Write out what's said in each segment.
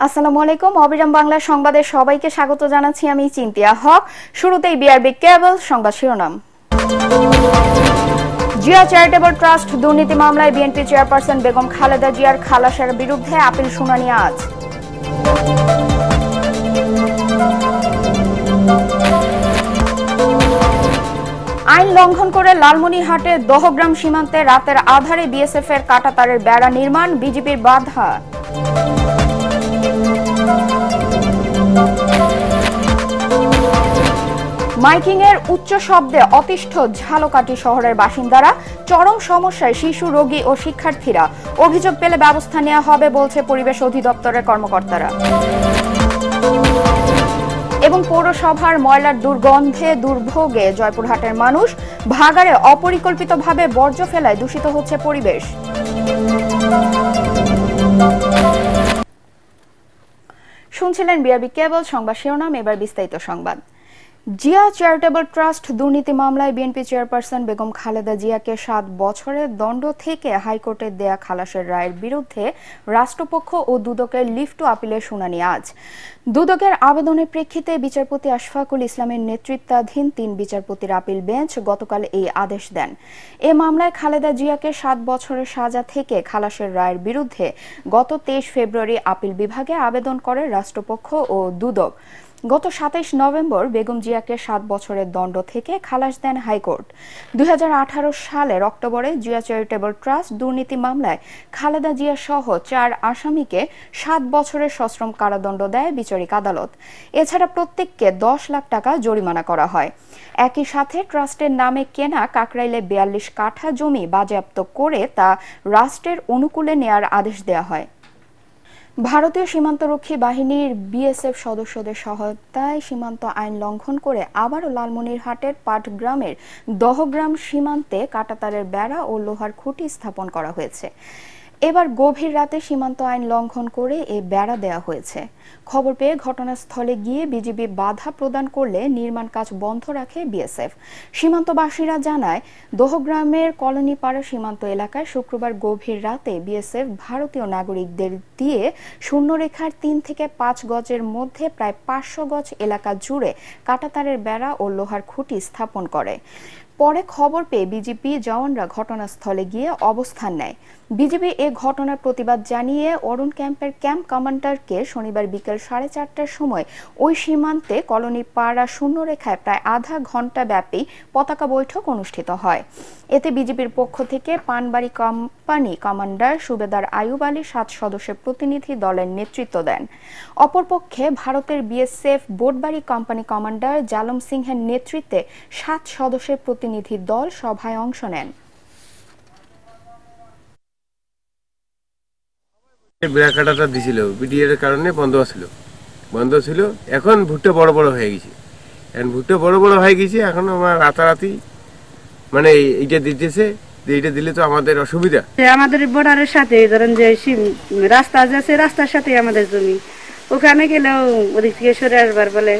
আসসালামু আলাইকুম। অবিরাম বাংলা সংবাদে সবাইকে স্বাগত জানাচ্ছি আমি চিন্তিয়া হক। শুরুতেই বিআরবি কেবল সংবাদ শিরোনাম। জিয়া চ্যারিটেবল ট্রাস্ট দুর্নীতি মামলায় বিএনপি চেয়ারপারসন বেগম খালেদা জিয়ার খালাসের বিরুদ্ধে আপিল শুনানি আজ। আইন লঙ্ঘন করে লালমনিরহাটে দহগ্রাম সীমান্তে রাতের আধারে বিএসএফ এর কাঁটাতারের বেড়া নির্মাণ, বিজিবির বাধা। মাইকিং এর উচ্চ শব্দে অতিষ্ঠ ঝালকাঠি শহরের বাসিন্দারা, চরম সমস্যায় শিশু, রোগী ও শিক্ষার্থীরা। অভিযোগ পেলে ব্যবস্থা নেওয়া হবে বলছে পরিবেশ অধিদপ্তরের কর্মকর্তারা। এবং পৌরসভার ময়লার দুর্গন্ধে দুর্ভোগে জয়পুরহাটের মানুষ, ভাগাড়ে অপরিকল্পিতভাবে বর্জ্য ফেলায় দূষিত হচ্ছে পরিবেশ। শুনছিলেন বিআরবি কেবল সংবাদ শিরোনাম, এবার বিস্তারিত সংবাদ। জিয়া চ্যারিটেবল ট্রাস্ট দুর্নীতি মামলায় বিএনপি চেয়ারপারসন বেগম খালেদা জিয়াকে 7 বছরের দণ্ড থেকে হাইকোর্টের দেয়া খালাসের রায়ের বিরুদ্ধে রাষ্ট্রপক্ষ ও দুদকের লিভ টু আপিলের শুনানি আজ। দুদকের আবেদনের প্রেক্ষিতে বিচারপতি আশফাকুল ইসলামের নেতৃত্বাধীন 3 বিচারপতির আপিল বেঞ্চ গতকাল এই আদেশ দেন। এ মামলায় খালেদা জিয়াকে 7 বছরের সাজা থেকে খালাসের রায়ের বিরুদ্ধে গত 23 ফেব্রুয়ারি আপিল বিভাগে আবেদন করে রাষ্ট্রপক্ষ ও দুদক। গত 27 নভেম্বর বেগম জিয়াকে 7 বছরের দণ্ড থেকে খালাস দেন হাইকোর্ট। 2018 সালের অক্টোবরে জিয়া চ্যারিটেবল ট্রাস্ট দুর্নীতি মামলায় খালেদা জিয়া সহ 4 আসামিকে 7 বছরের সশ্রম কারাদণ্ড দেয় বিচারিক আদালত। এছাড়া প্রত্যেককে 10 লাখ টাকা জরিমানা করা হয়। একই সাথে ট্রাস্টের নামে কেনা কাকরাইলে 42 কাঠা জমি বাজেয়াপ্ত করে তা রাষ্ট্রের অনুকূলে নেয়ার আদেশ দেওয়া হয়। ভারতীয় সীমান্তরক্ষী বাহিনীর বিএসএফ সদস্যদের সহায়তায় সীমান্ত আইন লঙ্ঘন করে আবারও লালমনিরহাটের পাটগ্রামের দহগ্রাম সীমান্তে কাঁটাতারের বেড়া ও লোহার খুঁটি স্থাপন করা হয়েছে। এবার গভীর রাতে সীমান্ত আইন লঙ্ঘন করে এ বেড়া দেওয়া হয়েছে। খবর পেয়ে ঘটনাস্থলে গিয়ে বিজিবি বাধা প্রদান করলে নির্মাণ কাজ বন্ধ রাখে বিএসএফ। সীমান্তবাসীরা জানায়, দহগ্রামের কলোনিপাড়া সীমান্ত এলাকায় শুক্রবার গভীর রাতে বিএসএফ ভারতীয় নাগরিকদের দিয়ে শূন্যরেখার 3 থেকে 5 গজের মধ্যে প্রায় 500 গজ এলাকা জুড়ে কাঁটাতারের বেড়া ও লোহার খুঁটি স্থাপন করে। পরে খবর পেয়ে বিজিবি জওয়ানরা ঘটনাস্থলে গিয়ে অবস্থান নেয়। বিজিবি এ ঘটনার প্রতিবাদ জানিয়ে অরুণ ক্যাম্পের ক্যাম্প কমান্ডারকে শনিবার বিকেল 4:30টার সময় ওই সীমান্তে কলোনির পাড়া শূন্যরেখায় প্রায় আধা ঘণ্টা ব্যাপী পতাকা বৈঠক অনুষ্ঠিত হয়। এতে বিজিবির পক্ষ থেকে পানবাড়ি কোম্পানি কমান্ডার সুবেদার আয়ুব আলী 7 সদস্যের প্রতিনিধি দলের নেতৃত্ব দেন। অপরপক্ষে ভারতের বিএসএফ বোটবাড়ি কোম্পানি কমান্ডার জালম সিংহের নেতৃত্বে 7 সদস্যের প্রতিনিধি দল সভায় অংশ নেন। বেড়াকাটাটা দিছিল বিডিএর কারণে বন্ধ ছিল। এখন ভুট্টা বড় বড় হয়ে গেছে। এখন আমার রাতারাতি মানে এইটা দিতেছে, এইটা দিলে তো আমাদের অসুবিধা। আমাদের বর্ডারের সাথে ধরেন যে রাস্তা আছে, রাস্তার সাথে আমাদের জমি, ওখানে গেলেও ওদিক থেকে সরে আসবার বলে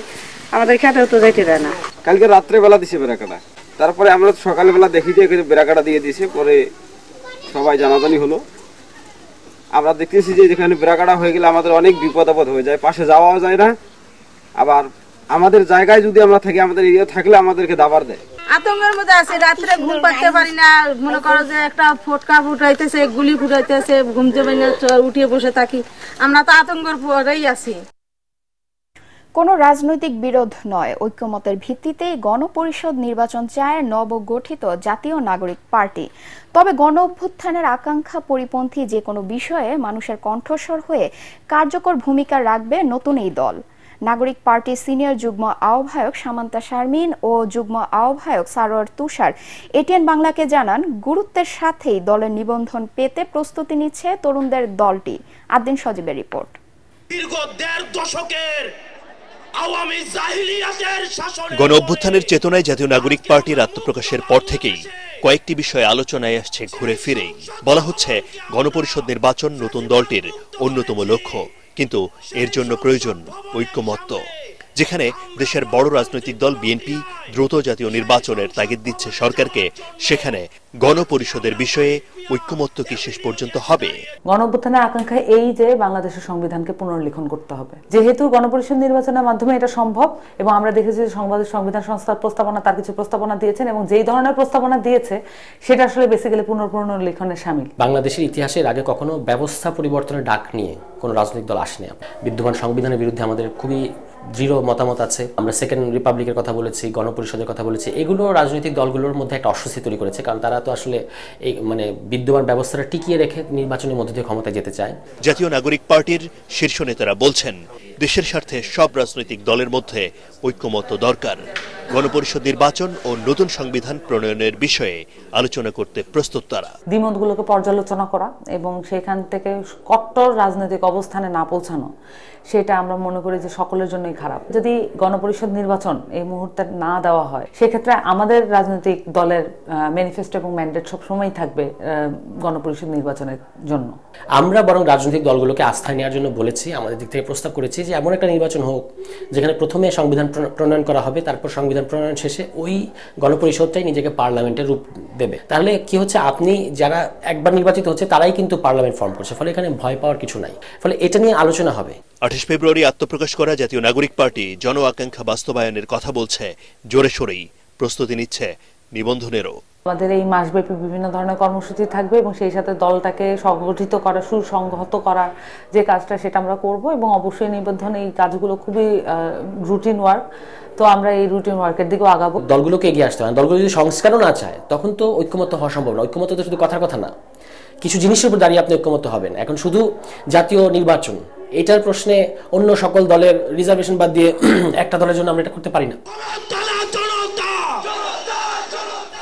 আমাদের খেতেও তো যেতে দেয় না। কালকে রাত্রে বেলা দিছে বেড়াকাটা, তারপরে আমরা সকালবেলা দেখি যে বেড়াকাটা দিয়ে দিয়েছে, পরে সবাই জানাজানি হলো। আমরা দেখতেছি যে যেখানে বেড়াকাটা হয়ে গেলে আমাদের অনেক বিপদ আপদ হয়ে যায়, পাশে যাওয়াও যায় না। আবার আমাদের জায়গায় যদি আমরা থাকি, আমাদের এরিয়া থাকলে আমাদেরকে দাবার দেয়। আতঙ্কের মধ্যে আছে, রাত্রে ঘুম পাড়তে পারি না। মনে করো যে একটা ফটকা ফুটাইতেছে, গুলি ফুটাইতেছে, ঘুম যাবে না, উঠিয়ে বসে থাকি। আমরা তো আতঙ্কের পরেই আছি। কোনো রাজনৈতিক বিরোধ নয়, ঐক্যমতের ভিত্তিতেই গণপরিষদ নির্বাচন চায় নবগঠিত জাতীয় নাগরিক পার্টি। তবে গণ অভ্যুত্থানের আকাঙ্ক্ষা পরিপন্থী যে কোনো বিষয়ে মানুষের কণ্ঠস্বর হয়ে কার্যকর ভূমিকা রাখবে নতুন এই দল। নাগরিক পার্টির সিনিয়র যুগ্ম আহ্বায়ক সামান্তা শারমিন ও যুগ্ম আহ্বায়ক সারোয়ার তুষার এটিএন বাংলাকে জানান, গুরুত্বের সাথেই দলের নিবন্ধন পেতে প্রস্তুতি নিচ্ছে তরুণদের দলটি। আদ্দিন সজীবের রিপোর্ট। দীর্ঘ 1.5 দশকের গণ অভ্যুত্থানের চেতনায় জাতীয় নাগরিক পার্টির আত্মপ্রকাশের পর থেকেই কয়েকটি বিষয় আলোচনায় আসছে ঘুরে ফিরেই। বলা হচ্ছে, গণপরিষদ নির্বাচন নতুন দলটির অন্যতম লক্ষ্য, কিন্তু এর জন্য প্রয়োজন ঐক্যমত্য। যেখানে দেশের বড় রাজনৈতিক দল বিএনপি দ্রুত জাতীয় নির্বাচনের তাগিদ দিচ্ছে সরকারকে, সেখানে গণপরিষদের বিষয়ে ঐক্যমত্য কি শেষ পর্যন্ত হবে? গণঅভ্যুত্থানের আকাঙ্ক্ষা এই যে বাংলাদেশের সংবিধানকে পুনর্লিখন করতে হবে। যেহেতু গণপরিষদ নির্বাচনের মাধ্যমে এটা সম্ভব এবং আমরা দেখেছি যে সংবিধান সংস্থার প্রস্তাবনা তার কিছু প্রস্তাবনা দিয়েছেন এবং যেই ধরনের প্রস্তাবনা দিয়েছে সেটা আসলে বেসিক্যালি পুনর্লিখনে শামিল। বাংলাদেশের ইতিহাসের আগে কখনো ব্যবস্থা পরিবর্তনের ডাক নিয়ে কোনো রাজনৈতিক দল আসেনি। বিদ্যমান সংবিধানের বিরুদ্ধে আমাদের খুবই দৃঢ় মতামত আছে। আমরা সেকেন্ড রিপাবলিকের কথা বলেছি, গণপরিষদের কথা বলেছি। এগুলো রাজনৈতিক দলগুলোর মধ্যে একটা অস্বস্তি তৈরি করেছে, কারণ তারা তো আসলে এই বিদ্যমান ব্যবস্থাটা টিকিয়ে রেখে নির্বাচনের মধ্যে দিয়ে ক্ষমতায় যেতে চায়। জাতীয় নাগরিক পার্টির শীর্ষ নেতারা বলছেন দেশের স্বার্থে সব রাজনৈতিক দলের মধ্যে ঐক্যমত্য দরকার। গণপরিষদ নির্বাচন ও নতুন সংবিধান প্রণয়নের বিষয়ে আলোচনা করতে প্রস্তুত তারা। দ্বিমতগুলোকে পর্যালোচনা করা এবং সেখান থেকে কট্টর রাজনৈতিক অবস্থানে না পৌঁছানো, সেটা আমরা মনে করি যে সকলের জন্যই খারাপ। যদি গণপরিষদ নির্বাচন এই মুহূর্তে না দেওয়া হয়, সেক্ষেত্রে আমাদের রাজনৈতিক দলের ম্যানিফেস্টো এবং ম্যান্ডেট সবসময় থাকবে গণপরিষদ নির্বাচনের জন্য। আমরা বরং রাজনৈতিক দলগুলোকে আস্থায় নেওয়ার জন্য বলেছি, আমাদের দিক থেকে প্রস্তাব করেছি যে এমন একটা নির্বাচন হোক যেখানে প্রথমে সংবিধান প্রণয়ন করা হবে, তারপর সংবিধান প্রণয়ন শেষে ওই গণপরিষদটাই নিজেকে পার্লামেন্টের রূপ দেবে। তাহলে কি হচ্ছে, আপনি যারা একবার নির্বাচিত হচ্ছে তারাই কিন্তু পার্লামেন্ট ফর্ম করছে, ফলে এখানে ভয় পাওয়ার কিছু নাই। ফলে এটা নিয়ে আলোচনা হবে। 28 ফেব্রুয়ারি আত্মপ্রকাশ করা জাতীয় নাগরিক পার্টি জন আকাঙ্ক্ষা বাস্তবায়নের কথা বলছে, জোরে সোরেই প্রস্তুতি নিচ্ছে নিবন্ধনেরও। আমাদের এই মাসব্যাপী বিভিন্ন ধরনের কর্মসূচি থাকবে এবং সেই সাথে দলটাকে সংগঠিত করা, সুসংহত করার যে কাজটা সেটা আমরা করব এবং অবশ্যই নিবন্ধন এই কাজগুলো খুবই রুটিন ওয়ার্ক। তো আমরা এই রুটিন ওয়ার্কের দিকেও আগাবো। দলগুলোকে এগিয়ে আসতে হবে। দলগুলো যদি সংস্কারও না চায় তখন তো ঐক্যমত্য হওয়া সম্ভব না। ঐক্যমত্য তো শুধু কথার কথা না, কিছু জিনিসের উপর দাঁড়িয়ে আপনি ঐক্যমত্য হবেন। এখন শুধু জাতীয় নির্বাচন এটার প্রশ্নে অন্য সকল দলের রিজার্ভেশন বাদ দিয়ে একটা দলের জন্য আমরা এটা করতে পারি না।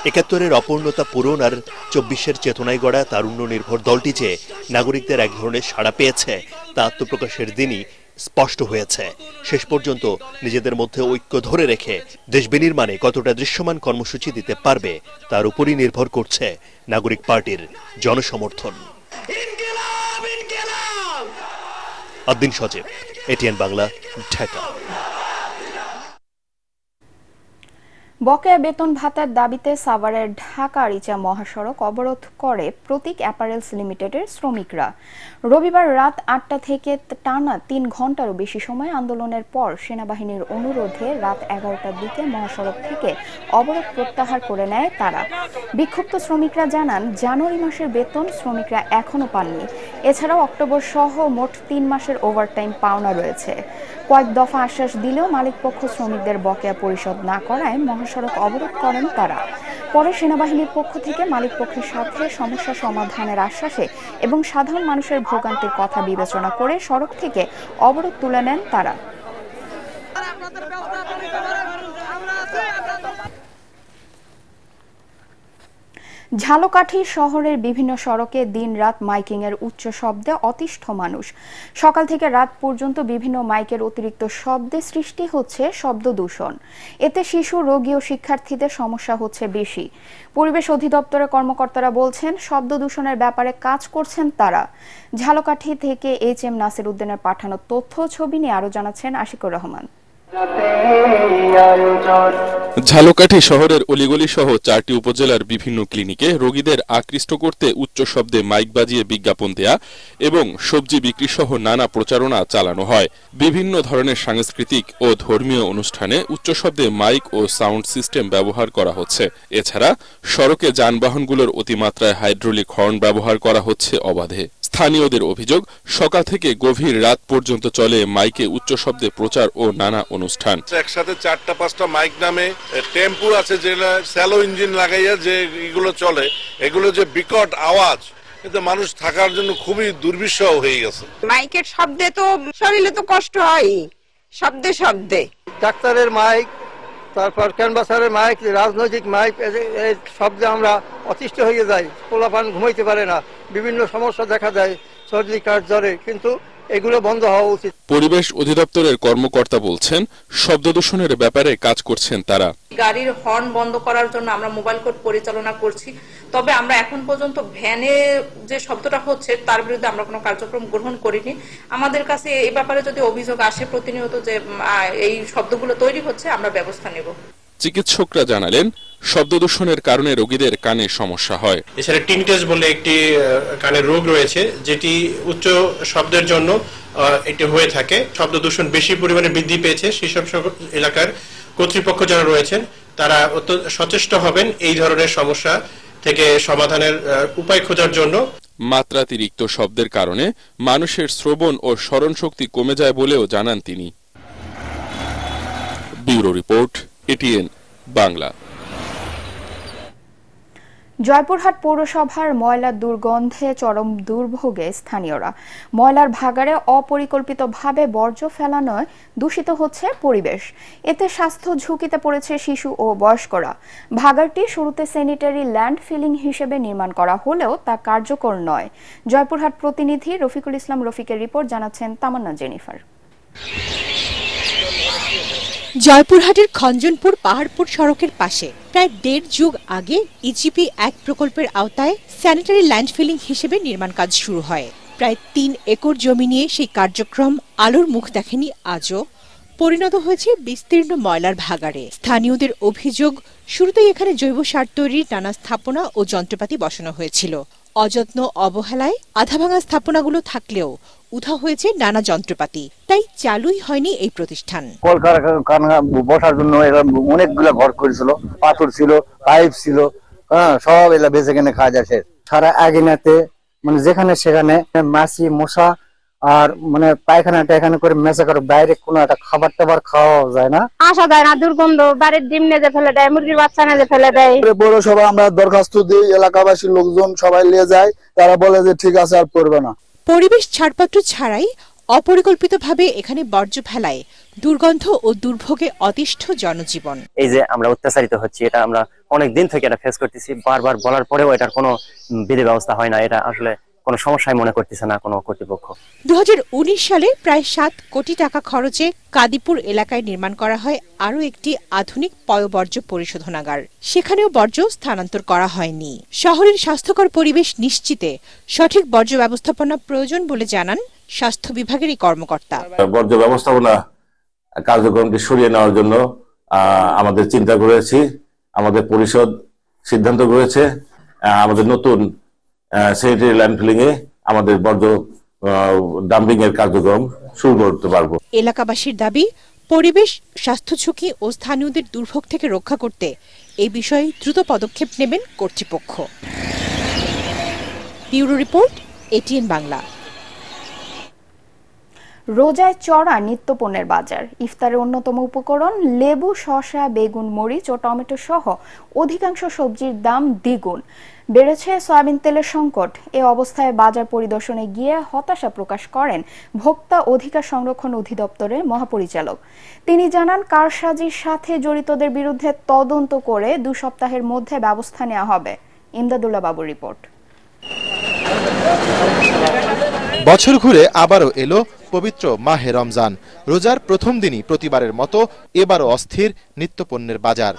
71-এর অপূর্ণতা পূরণ আর 24-এর চেতনায় গড়া তারুণ্য নির্ভর দলটি যে নাগরিকদের এক ধরনের সাড়া পেয়েছে তা আত্মপ্রকাশের দিনই স্পষ্ট হয়েছে। শেষ পর্যন্ত নিজেদের মধ্যে ঐক্য ধরে রেখে দেশ বিনির্মাণে কতটা দৃশ্যমান কর্মসূচি দিতে পারবে তার উপরই নির্ভর করছে নাগরিক পার্টির জনসমর্থন। আদ্দিন সজীব, এটিএন বাংলা, ঢাকা। বকেয়া বেতন ভাতার দাবিতে সাভারের ঢাকা-আরিচা মহাসড়ক অবরোধ করে প্রতীক অ্যাপারেলস লিমিটেডের শ্রমিকরা। রবিবার রাত 8টা থেকে টানা 3 ঘন্টারও বেশি সময় আন্দোলনের পর সেনাবাহিনীর অনুরোধে রাত 11টার দিকে মহাসড়ক থেকে অবরোধ প্রত্যাহার করে নেয় তারা। বিক্ষুব্ধ শ্রমিকরা জানান, জানুয়ারি মাসের বেতন শ্রমিকরা এখনো পাননি। এছাড়াও অক্টোবর সহ মোট 3 মাসের ওভারটাইম পাওনা রয়েছে। কয়েক দফা আশ্বাস দিলেও মালিকপক্ষ শ্রমিকদের বকেয়া পরিশোধ না করায় মহাসড়ক অবরোধ করেন তারা। পরে সেনাবাহিনীর পক্ষ থেকে মালিকপক্ষের সাথে সমস্যা সমাধানের আশ্বাসে এবং সাধারণ মানুষের ভোগান্তির কথা বিবেচনা করে সড়ক থেকে অবরোধ তুলে নেন তারা। ঝালকাঠি শহরের বিভিন্ন সড়কে দিন-রাত মাইকিংয়ের উচ্চ শব্দে অতিষ্ঠ মানুষ। সকাল থেকে রাত পর্যন্ত বিভিন্ন মাইকের অতিরিক্ত শব্দে সৃষ্টি হচ্ছে শব্দ দূষণ। এতে শিশু, রোগী ও শিক্ষার্থীদের সমস্যা হচ্ছে বেশি। পরিবেশ অধিদপ্তরের কর্মকর্তারা বলছেন, শব্দ দূষণের ব্যাপারে কাজ করছেন তারা। ঝালকাঠি থেকে HM নাসির উদ্দিনের পাঠানো তথ্য ছবি নিয়ে আরো জানাচ্ছেন আশিকুর রহমান। ঝালকাঠি শহরের অলিগলি সহ 4টি উপজেলার বিভিন্ন ক্লিনিকে রোগীদের আকৃষ্ট করতে উচ্চ শব্দে মাইক বাজিয়ে বিজ্ঞাপন দেয়া এবং সবজি বিক্রি সহ নানা প্রচারণা চালানো হয়। বিভিন্ন ধরনের সাংস্কৃতিক ও ধর্মীয় অনুষ্ঠানে উচ্চ শব্দে মাইক ও সাউন্ড সিস্টেম ব্যবহার করা হচ্ছে। এছাড়া সড়কে যানবাহনগুলোর অতিমাত্রায় হাইড্রোলিক হর্ন ব্যবহার করা হচ্ছে অবাধে। স্থানীয়দের অভিযোগ, সকাল থেকে গভীর রাত পর্যন্ত চলে মাইকে উচ্চ শব্দে প্রচার ও নানা অনুষ্ঠান। একসাথে 4টা-5টা মাইক নামে টেম্পু আছে, যেগুলো স্যালো ইঞ্জিন লাগাইয়া যে এগুলো চলে, এগুলো যে বিকট আওয়াজ, এতে মানুষ থাকার জন্য খুবই দুর্বিষহ হয়ে গেছে। মাইকের শব্দে তো শরীরে তো কষ্ট হয়, শব্দে শব্দে। ডাক্তারের মাইক, তারপর ক্যানভাসারের মাইক, রাজনৈতিক মাইক, এই শব্দে আমরা অতিষ্ঠ হয়ে যাই। পোলাপান ঘুমাইতে পারে না, বিভিন্ন সমস্যা দেখা যায়, সর্দি কাশ জ্বরে। কিন্তু এগুলো বন্ধ হওয়া উচিত। পরিবেশ অধিদপ্তরের কর্মকর্তা বলছেন, শব্দ দূষণের ব্যাপারে কাজ করছেন তারা। গাড়ির হর্ন বন্ধ করার জন্য আমরা মোবাইল কোড পরিচালনা করছি, তবে আমরা এখন পর্যন্ত ভ্যানে যে শব্দটা হচ্ছে তার বিরুদ্ধে আমরা কোনো কার্যক্রম গ্রহণ করিনি। আমাদের কাছে এই ব্যাপারে যদি অভিযোগ আসে প্রতিনিয়ত যে এই শব্দগুলো তৈরি হচ্ছে, আমরা ব্যবস্থা নেব। চিকিৎসকরা জানালেন, শব্দ দূষণের কারণে রোগীদের কানে সমস্যা হয়। এছাড়া টিনটাস বলে একটি কানের রোগ রয়েছে, যেটি উচ্চ শব্দের জন্য এটি হয়ে থাকে। শব্দ দূষণ বেশি পরিমাণে বৃদ্ধি পেয়েছে। সেসব এলাকার কর্তৃপক্ষ যারা রয়েছেন তারা অত্যন্ত সচেষ্ট হবেন এই ধরনের সমস্যা থেকে সমাধানের উপায় খোঁজার জন্য। মাত্রাতিরিক্ত শব্দের কারণে মানুষের শ্রবণ ও স্মরণ শক্তি কমে যায় বলেও জানান তিনি। Bureau report, ATN Bangla. Joypurhat পৌরসভার ময়লার দুর্গন্ধে চরম দুর্ভোগে স্থানীয়রা। ময়লার ভাগাড়ে অপরিকল্পিতভাবে বর্জ্য ফেলানোয় দূষিত হচ্ছে পরিবেশ। এতে স্বাস্থ্য ঝুঁকিতে পড়েছে শিশু ও বয়স্করা। ভাগাড়টি শুরুতে স্যানিটারি ল্যান্ডফিলিং হিসেবে নির্মাণ করা হলেও তা কার্যকর নয়। জয়পুরহাট প্রতিনিধি রফিকুল ইসলাম রফিকের রিপোর্ট, জানাচ্ছেন তামান্না জেনিফার। জয়পুরহাটের খঞ্জনপুর পাহাড়পুর সড়কের পাশে প্রায় 1.5 যুগ আগে ইজিপি 1 প্রকল্পের আওতায় স্যানিটারি ল্যান্ডফিলিং হিসেবে নির্মাণ কাজ শুরু হয়। প্রায় 3 একর জমি নিয়ে সেই কার্যক্রম আলোর মুখ দেখেনি আজও। পরিণত হয়েছে বিস্তীর্ণ ময়লার ভাগাড়ে। স্থানীয়দের অভিযোগ, শুরুতেই এখানে জৈব সার তৈরির নানা স্থাপনা ও যন্ত্রপাতি বসানো হয়েছিল। অযত্ন অবহেলায় আধা ভাঙা স্থাপনাগুলো থাকলেও উঠা হয়েছে নানা যন্ত্রপাতি, তাই চালুই হয়নি এই প্রতিষ্ঠান। কলকারখানা বসার জন্য অনেকগুলো ঘর করেছিল, পাথর ছিল, পাইপ ছিল, সব এলা বেঁচে কেনে খাওয়া যাচ্ছে। সারা আগিনাতে মানে যেখানে সেখানে মাছি মশা আর মানে পায়খানা টায়খানা করে মেশা করে, বাইরে কোনো একটা খাবার টাবার খাওয়া যায় না, আসা যায় না, দুর্গন্ধ, বাড়ির ডিম নেজে ফেলে দেয়, মুরগির বাচ্চা নেজে ফেলে দেয়। পৌরসভা আমরা দরখাস্ত দিই, এলাকাবাসীর লোকজন সবাই নিয়ে যায়, তারা বলে যে ঠিক আছে আর করবে না। পরিবেশ ছাড়পত্র ছাড়াই অপরিকল্পিতভাবে এখানে বর্জ্য ফেলায় দুর্গন্ধ ও দুর্ভোগে অতিষ্ঠ জনজীবন। এই যে আমরা অত্যাচারিত হচ্ছি, এটা আমরা অনেক দিন থেকে এটা ফেস করতেছি। বারবার বলার পরেও এটার কোনো বিধি ব্যবস্থা হয় না। এটা আসলে কোনো সমস্যায় মনে করতেছে না কোনো কর্তৃপক্ষ। 2019 সালে প্রায় 7 কোটি টাকা খরচে কাদিপুর এলাকায় নির্মাণ করা হয় আরও একটি আধুনিক পয়ঃবর্জ্য পরিশোধনাগার। সেখানেও বর্জ্য স্থানান্তর করা হয়নি। শহরের স্বাস্থ্যকর পরিবেশ নিশ্চিতে সঠিক বর্জ্য ব্যবস্থাপনা প্রয়োজন বলে জানান স্বাস্থ্য বিভাগের এই কর্মকর্তা। বর্জ্য ব্যবস্থাপনা কার্যক্রমটি সরিয়ে নেওয়ার জন্য আমাদের চিন্তা করেছি, আমাদের পরিষদ সিদ্ধান্ত করেছে আমাদের নতুন স্যানিটারি ল্যান্ডফিলিং এ আমাদের বর্জ্য ডাম্পিং এর কার্যক্রম শুরু করতে পারবো। এলাকাবাসীর দাবি, পরিবেশ, স্বাস্থ্য ঝুঁকি ও স্থানীয়দের দুর্ভোগ থেকে রক্ষা করতে এই বিষয়ে দ্রুত পদক্ষেপ নেবেন কর্তৃপক্ষ। Bureau report, ATN Bangla. রোজায় চড়া নিত্যপণ্যের বাজার। ইফতারের অন্যতম উপকরণ লেবু, শসা, বেগুন, মরিচ ও টমেটো সহ অধিকাংশ সবজির দাম দ্বিগুণ। বেড়েছে সয়াবিন তেলের সংকট। এ অবস্থায় বাজার পরিদর্শনে গিয়ে হতাশা প্রকাশ করেন ভোক্তা অধিকার সংরক্ষণ অধিদপ্তরের মহাপরিচালক। তিনি জানান, কারসাজির সাথে জড়িতদের বিরুদ্ধে তদন্ত করে 2 সপ্তাহের মধ্যে ব্যবস্থা নেওয়া হবে। ইমদাদুল্লাহ বাবুর রিপোর্ট। বছর ঘুরে আবারও এলো পবিত্র মাহে রমজান। রোজার প্রথম দিনই প্রতিবারের মতো এবারও অস্থির নিত্যপণ্যের বাজার।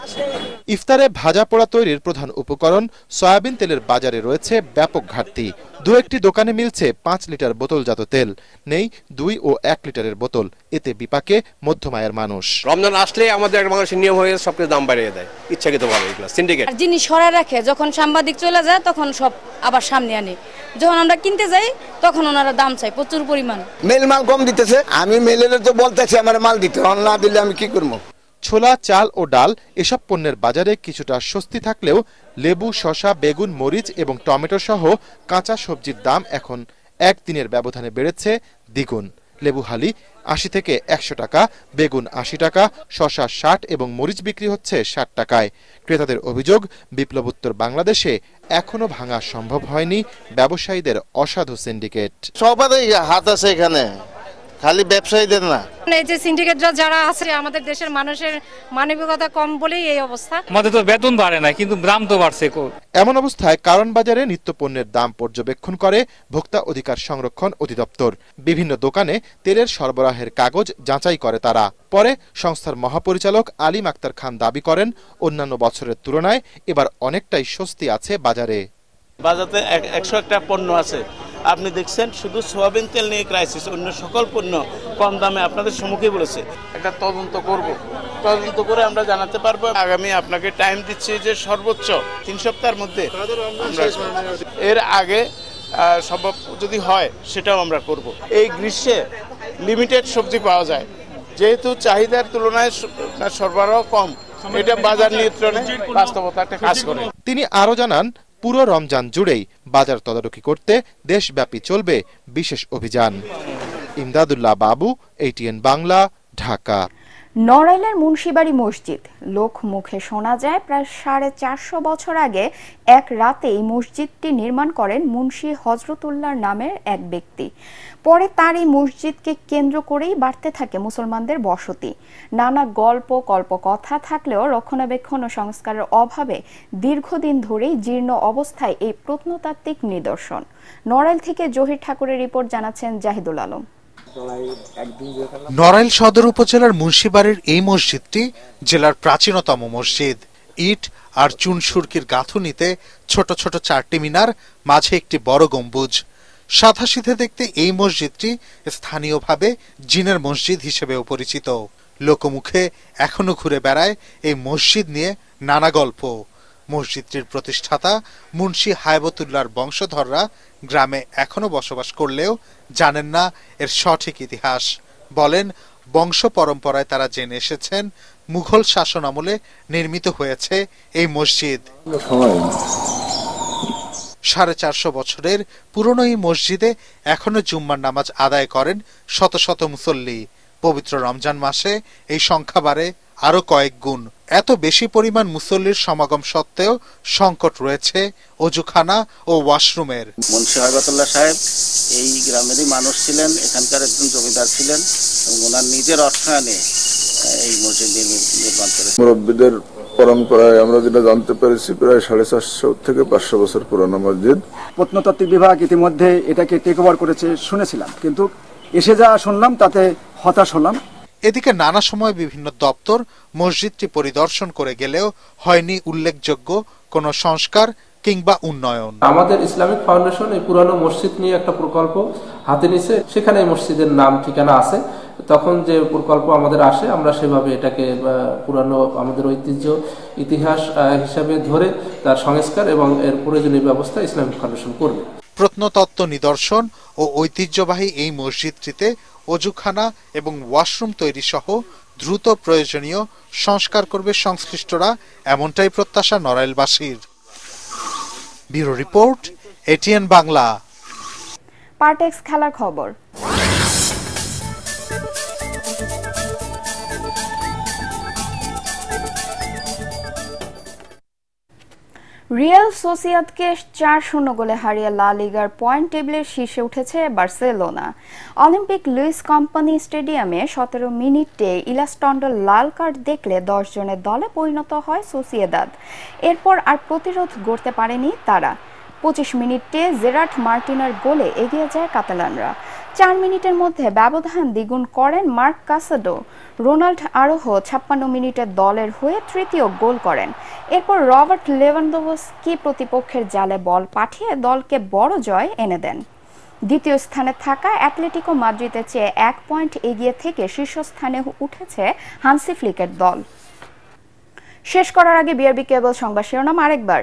ইফতারে ভাজা পোড়া তৈরির প্রধান উপকরণ সয়াবিন তেলের বাজারে রয়েছে ব্যাপক ঘাটতি। 2-1টি দোকানে মিলছে 5 লিটার বোতলজাত তেল, নেই 2 ও 1 লিটারের বোতল। এতে বিপাকে মধ্যমায়ের মানুষ। রমজান আসলে আমাদের একটা মানুষের নিয়ম হয়ে সবকিছু দাম বাড়িয়ে দেয় ইচ্ছাকৃতভাবে। এগুলো সিন্ডিকেট জিনিস সরাই রাখে, যখন সাংবাদিক চলে যায় তখন সব আবার সামনে আনে, যখন আমরা কিনতে যাই তখন ওনারা দাম চাই প্রচুর পরিমাণ। মেল মাল কম দিতেছে, আমি মেলের তো বলতেছি আমার মাল দিতে, না দিলে আমি কি করবো। ছোলা, চাল ও ডাল এসব পণ্যের বাজারে কিছুটা স্বস্তি থাকলেও লেবু, শসা, বেগুন, মরিচ এবং টমেটো সহ কাঁচা সবজির দাম এখন একদিনের ব্যবধানে বেড়েছে দ্বিগুণ। লেবু হালি 80 থেকে 100 টাকা, বেগুন 80 টাকা, শসা 60 এবং মরিচ বিক্রি হচ্ছে 60 টাকায়। ক্রেতাদের অভিযোগ, বিপ্লবোত্তর বাংলাদেশে এখনো ভাঙা সম্ভব হয়নি ব্যবসায়ীদের অসাধু সিন্ডিকেট। সবারই হাত আছে এখানে, খালি ব্যবসায়ীদের না। এই যে সিন্ডিকেটরা যারা আছে আমাদের দেশের মানুষের মানবিকতা কম বলেই এই অবস্থা। আমাদের তো বেতন বাড়ে না, কিন্তু দাম তো বাড়ছে। এমন অবস্থায় কারণ বাজারে নিত্য পণ্যের দাম পর্যবেক্ষণ করে ভোক্তা অধিকার সংরক্ষণ অধিদপ্তর। বিভিন্ন দোকানে তেলের সরবরাহের কাগজ যাচাই করে তারা। পরে সংস্থার মহাপরিচালক আলিম আক্তার খান দাবি করেন, অন্যান্য বছরের তুলনায় এবার অনেকটাই স্বস্তি আছে বাজারে। বাজারে 101টা পণ্য আছে, আপনি দেখছেন শুধু সোয়াবিন তেল নিয়ে ক্রাইসিস, অন্য সকল পণ্য কম দামে আপনাদের সম্মুখে বলেছে। একটা তদন্ত করব, তদন্ত করে আমরা জানাতে পারবো। আগামী আপনাকে টাইম দিচ্ছি যে সর্বোচ্চ 3 সপ্তাহের মধ্যে, এর আগে সম্ভব যদি হয় সেটাও আমরা করব। এই গ্রীষ্মে লিমিটেড সবজি পাওয়া যায়, যেহেতু চাহিদার তুলনায় সরবরাহ কম, এটা বাজার নিয়ন্ত্রণে বাস্তবতা একটা কাজ করে। তিনি আরো জানান, পুরো রমজান জুড়েই বাজার তদারকি করতে দেশব্যাপী চলবে বিশেষ অভিযান। ইমদাদুল্লাহ বাবু, ATN বাংলা, ঢাকা। নড়াইলের মুন্সিবাড়ি মসজিদ, লোক মুখে শোনা যায় প্রায় 450 বছর আগে এক রাতে এই মসজিদটি নির্মাণ করেন মুন্সি হজরতুল্লাহ নামের এক ব্যক্তি। পরে তার এই মসজিদকে কেন্দ্র করেই বাড়তে থাকে মুসলমানদের বসতি। নানা গল্প কল্পকথা থাকলেও রক্ষণাবেক্ষণ ও সংস্কারের অভাবে দীর্ঘদিন ধরেই জীর্ণ অবস্থায় এই প্রত্নতাত্ত্বিক নিদর্শন। নড়াইল থেকে জহির ঠাকুরের রিপোর্ট জানাচ্ছেন জাহিদুল আলম। নড়াইল সদর উপজেলার মুন্সিবাড়ির এই মসজিদটি জেলার প্রাচীনতম মসজিদ। ইট আর চুনসুরকির গাঁথুনিতে ছোট ছোট 4টি মিনার, মাঝে একটি বড় গম্বুজ। সাদাসিধে দেখতে এই মসজিদটি স্থানীয়ভাবে জিনের মসজিদ হিসেবেও পরিচিত। লোকমুখে এখনো ঘুরে বেড়ায় এই মসজিদ নিয়ে নানা গল্প। মসজিদটির প্রতিষ্ঠাতা মুন্সি হায়বতুল্লাহর বংশধররা গ্রামে এখনো বসবাস করলেও জানেন না এর সঠিক ইতিহাস। বলেন, বংশ পরম্পরায় তারা জেনে এসেছেন মুঘল শাসন আমলে নির্মিত হয়েছে এই মসজিদ। 450 বছরের পুরনো এই মসজিদে এখনো জুম্মার নামাজ আদায় করেন শত শত মুসল্লি। পবিত্র রমজান মাসে এই সংখ্যা বাড়ে আরো কয়েক গুণ। এত বেশি পরিমাণ মুসল্লির সমাগম সত্ত্বেও সংকট রয়েছে অজুখানা ও ওয়াশরুমের। মুন্সি হায়বতুল্লাহ সাহেব এই গ্রামেরই মানুষ ছিলেন, এখানকার একজন জমিদার ছিলেন এবং ওনার নিজের অর্থায়নে এই মসজিদ নির্মাণ করেছেন। মুরব্বীদের পরম্পরায় আমরা যেটা জানতে পেরেছি, প্রায় 450 থেকে 500 বছর পুরনো মসজিদ। প্রত্নতাত্ত্বিক বিভাগ ইতিমধ্যে এটাকে টেক ওভার করেছে শুনেছিলাম, কিন্তু এসে যা শুনলাম তাতে হতাশ হলাম। এদিকে নানা সময় বিভিন্ন দপ্তর মসজিদটি পরিদর্শন করে গেলেও হয়নি উল্লেখযোগ্য কোনো সংস্কার কিংবা উন্নয়ন। আমাদের ইসলামিক ফাউন্ডেশন এই পুরানো মসজিদ নিয়ে একটা প্রকল্প হাতে নিয়েছে, সেখানে এই মসজিদের নাম ঠিকানা আছে। তখন যে প্রকল্প আমাদের আসে, আমরা সেভাবে এটাকে পুরানো আমাদের ঐতিহ্য ইতিহাস হিসাবে ধরে তার সংস্কার এবং এর প্রয়োজনীয় ব্যবস্থা ইসলামিক ফাউন্ডেশন করবে। প্রত্নতত্ত্ব নিদর্শন ও ঐতিহ্যবাহী এই মসজিদটিতে অজুখানা এবং ওয়াশরুম তৈরি সহ দ্রুত প্রয়োজনীয় সংস্কার করবে সংশ্লিষ্টরা, এমনটাই প্রত্যাশা নড়াইলবাসীর। Bureau report, ATN Bangla. Partex খেলার খবর। রিয়াল সোসিয়াদকে 4-0 গোলে হারিয়ে লা লিগার পয়েন্ট টেবিলের শীর্ষে উঠেছে বার্সেলোনা। অলিম্পিক লুইস কোম্পানি স্টেডিয়ামে 17 মিনিটে ইলাস্টন্ডর লাল কার্ড দেখলে 10 জনের দলে পরিণত হয় সোসিয়েদাদ। এরপর আর প্রতিরোধ গড়তে পারেনি তারা। 25 মিনিটে জেরার্ড মার্টিনার গোলে এগিয়ে যায় কাতালানরা। 4 মিনিটের মধ্যে ব্যবধান দ্বিগুণ করেন মার্ক কাসাডো। রোনাল্ড আরোহো 56 মিনিটে দলের হয়ে তৃতীয় গোল করেন। এরপর রবার্ট লেভানডোভস্কি প্রতিপক্ষের জালে বল পাঠিয়ে দলকে বড় জয় এনে দেন। দ্বিতীয় স্থানে থাকা অ্যাটলেটিকো মাদ্রিদের চেয়ে 1 পয়েন্ট এগিয়ে থেকে শীর্ষস্থানে উঠেছে হান্সি ফ্লিকের দল। শেষ করার আগে বিআরবি কেবল সংবাদ শিরোনাম আরেকবার।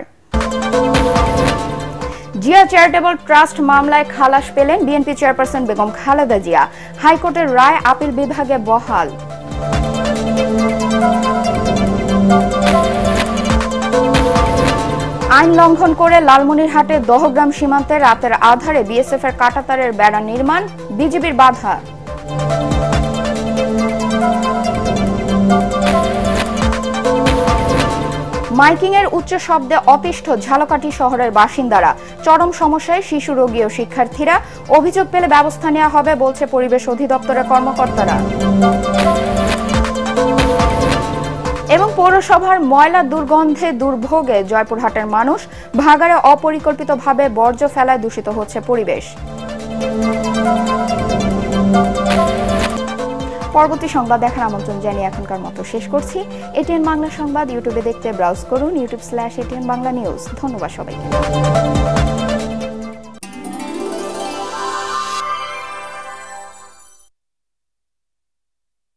জিয়া চ্যারিটেবল ট্রাস্ট মামলায় খালাস পেলেন বিএনপি চেয়ারপারসন বেগম খালেদা জিয়া। হাইকোর্টের রায় আপিল বিভাগে বহাল। আইন লঙ্ঘন করে লালমনিরহাটে দহগ্রাম সীমান্তে রাতের আধারে বিএসএফ এর কাঁটাতারের বেড়া নির্মাণ, বিজিবির বাধা। মাইকিং এর উচ্চ শব্দে অতিষ্ঠ ঝালকাঠি শহরের বাসিন্দারা। চরম সমস্যায় শিশু, রোগী ও শিক্ষার্থীরা। অভিযোগ পেলে ব্যবস্থা নেওয়া হবে বলছে পরিবেশ অধিদপ্তরের কর্মকর্তারা। এবং পৌরসভার ময়লা দুর্গন্ধে দুর্ভোগে জয়পুরহাটের মানুষ। ভাগাড়ে অপরিকল্পিতভাবে বর্জ্য ফেলায় দূষিত হচ্ছে পরিবেশ। পরবর্তী সংবাদ দেখার আমন্ত্রণ জানিয়ে এখনকার মতো শেষ করছি। এটিএন বাংলা সংবাদ ইউটিউবে দেখতে ব্রাউজ করুন youtube.com/ATN Bangla News। ধন্যবাদ সবাইকে।